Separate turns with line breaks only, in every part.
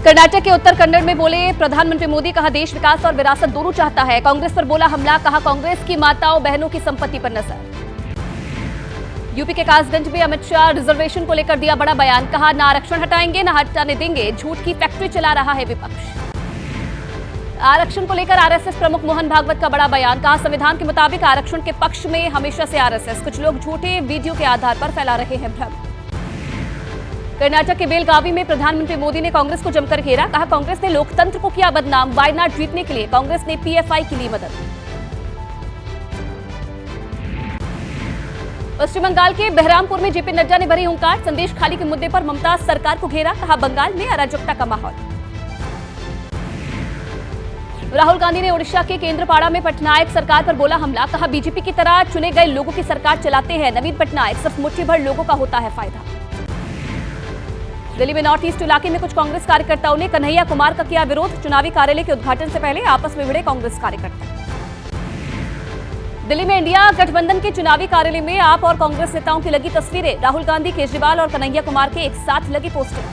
कर्नाटक के उत्तर कन्नड़ में बोले प्रधानमंत्री मोदी, कहा देश विकास और विरासत दोनों चाहता है। कांग्रेस पर बोला हमला, कहा कांग्रेस की माताओं बहनों की संपत्ति पर नजर। यूपी के कासगंज में अमित शाह रिजर्वेशन को लेकर दिया बड़ा बयान, कहा ना आरक्षण हटाएंगे ना हटाने देंगे, झूठ की फैक्ट्री चला रहा है विपक्ष। आरक्षण को लेकर आरएसएस प्रमुख मोहन भागवत का बड़ा बयान, कहा संविधान के मुताबिक आरक्षण के पक्ष में हमेशा से आरएसएस, कुछ लोग झूठे वीडियो के आधार पर फैला रहे हैं भ्रम। कर्नाटक के बेलगावी में प्रधानमंत्री मोदी ने कांग्रेस को जमकर घेरा, कहा कांग्रेस ने लोकतंत्र को किया बदनाम, वायनाड जीतने के लिए कांग्रेस ने पीएफआई की ली मदद। पश्चिम बंगाल के बहरामपुर में जेपी नड्डा ने भरी हुंकार, संदेश खाली के मुद्दे पर ममता सरकार को घेरा, कहा बंगाल में अराजकता का माहौल। राहुल गांधी ने ओडिशा के केंद्रपाड़ा में पटनायक सरकार पर बोला हमला, कहा बीजेपी की तरह चुने गए लोगों की सरकार चलाते हैं नवीन पटनायक, सिर्फ मुट्ठी भर लोगों का होता है फायदा। दिल्ली में नॉर्थ ईस्ट इलाके में कुछ कांग्रेस कार्यकर्ताओं ने कन्हैया कुमार का किया विरोध, चुनावी कार्यालय के उद्घाटन से पहले आपस में भिड़े कांग्रेस कार्यकर्ता। दिल्ली में इंडिया गठबंधन के चुनावी कार्यालय में आप और कांग्रेस नेताओं की लगी तस्वीरें, राहुल गांधी, केजरीवाल और कन्हैया कुमार के एक साथ लगी पोस्टर।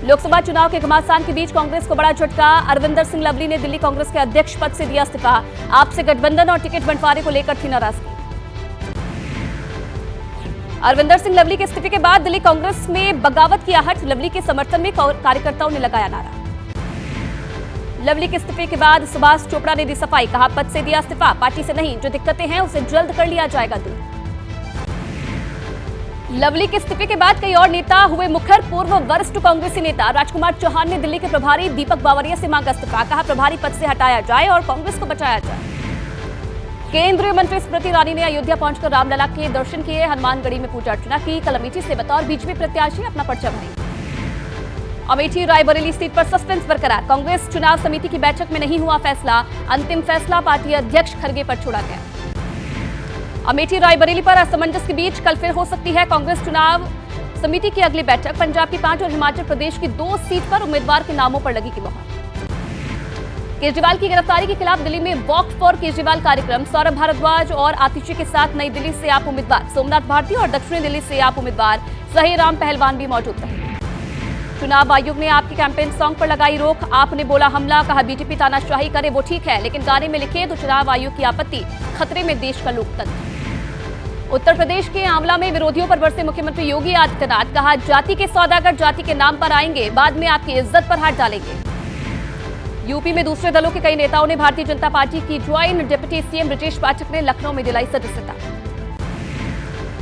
लोकसभा चुनाव के घमासान के बीच कांग्रेस को बड़ा झटका, अरविंदर सिंह लवली ने दिल्ली कांग्रेस के अध्यक्ष पद से दिया इस्तीफा, आपसे गठबंधन और टिकट बंटवारे को लेकर थी नाराजगी। अरविंदर सिंह लवली के इस्तीफे के बाद दिल्ली कांग्रेस में बगावत की आहट, लवली के समर्थन में कार्यकर्ताओं ने लगाया नारा। लवली के इस्तीफे के बाद सुभाष चोपड़ा ने दी सफाई, कहा पद से दिया इस्तीफा, पार्टी से नहीं, जो दिक्कतें हैं उसे जल्द कर लिया जाएगा दूर। लवली के इस्तीफे के बाद कई और नेता हुए मुखर, पूर्व वरिष्ठ कांग्रेसी नेता राजकुमार चौहान ने दिल्ली के प्रभारी दीपक बावरिया से मांगा इस्तीफा, कहा प्रभारी पद से हटाया जाए और कांग्रेस को बचाया जाए। केंद्रीय मंत्री स्मृति ईरानी ने अयोध्या पहुंचकर रामलला के दर्शन किए, हनुमानगढ़ी में पूजा अर्चना की, कल अमेठी से बतौर बीजेपी प्रत्याशी अपना पर्चा भरेंगे। अमेठी रायबरेली सीट पर सस्पेंस बरकरार, कांग्रेस चुनाव समिति की बैठक में नहीं हुआ फैसला, अंतिम फैसला पार्टी अध्यक्ष खरगे पर छोड़ा गया। अमेठी रायबरेली पर असमंजस के बीच कल फिर हो सकती है कांग्रेस चुनाव समिति की अगली बैठक, पंजाब की 5 और हिमाचल प्रदेश की 2 सीट पर उम्मीदवार के नामों पर लगी मोहर। केजरीवाल की गिरफ्तारी के खिलाफ दिल्ली में वॉक फॉर केजरीवाल कार्यक्रम, सौरभ भारद्वाज और आतिशी के साथ नई दिल्ली से आप उम्मीदवार सोमनाथ भारती और दक्षिणी दिल्ली से आप उम्मीदवार सहीराम पहलवान भी मौजूद रहे। चुनाव आयोग ने आपके कैंपेन सॉन्ग पर लगाई रोक, आपने बोला हमला, कहा बीजेपी तानाशाही करे वो ठीक है, लेकिन गाने में लिखे तो चुनाव आयोग की आपत्ति, खतरे में देश का लोकतंत्र। उत्तर प्रदेश के आंवला में विरोधियों पर बरसे मुख्यमंत्री योगी आदित्यनाथ, कहा जाति के सौदागर जाति के नाम पर आएंगे, बाद में आपकी इज्जत पर हाथ डालेंगे। यूपी में दूसरे दलों के कई नेताओं ने भारतीय जनता पार्टी की join, deputy CM Brajesh Pathak ने लखनऊ में दिलाई सदस्यता।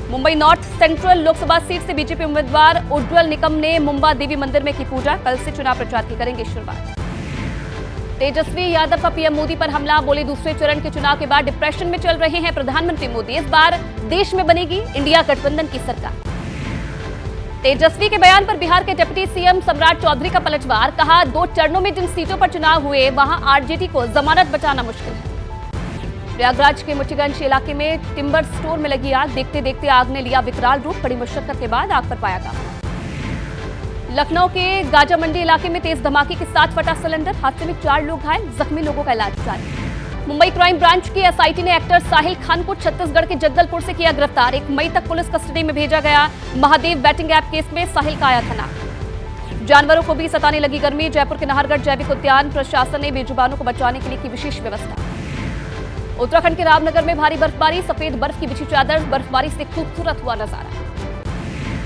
Mumbai north central Lok Sabha seat से बीजेपी उम्मीदवार उज्ज्वल निकम ने मुंबा देवी मंदिर में की पूजा, कल से चुनाव प्रचार की करेंगे शुरुआत। तेजस्वी यादव का पीएम मोदी पर हमला, बोले दूसरे चरण के चुनाव के बाद डिप्रेशन में चल रहे हैं प्रधानमंत्री मोदी, इस बार देश में बनेगी इंडिया गठबंधन की सरकार। तेजस्वी के बयान पर बिहार के डिप्टी सीएम सम्राट चौधरी का पलटवार, कहा 2 चरणों में जिन सीटों पर चुनाव हुए वहां आरजेडी को जमानत बचाना मुश्किल है। प्रयागराज के मुठीगंज इलाके में टिम्बर स्टोर में लगी आग, देखते देखते आग ने लिया विकराल रूप, बड़ी मुशक्कत के बाद आग पर पाया काबू। लखनऊ के गाजा मंडी इलाके में तेज धमाके के साथ फटा सिलेंडर, हादसे में 4 लोग घायल, जख्मी लोगों का इलाज जारी। मुंबई क्राइम ब्रांच की एसआईटी ने एक्टर साहिल खान को छत्तीसगढ़ के जगदलपुर से किया गिरफ्तार, 1 मई तक पुलिस कस्टडी में भेजा गया। महादेव बैटिंग ऐप केस में साहिल का आया था नाम। जानवरों को भी सताने लगी गर्मी, जयपुर के नाहरगढ़ जैविक उद्यान प्रशासन ने बेजुबानों को बचाने के लिए की विशेष व्यवस्था। उत्तराखंड के रामनगर में भारी बर्फबारी, सफेद बर्फ की बिछी चादर, बर्फबारी से खूबसूरत हुआ नजारा।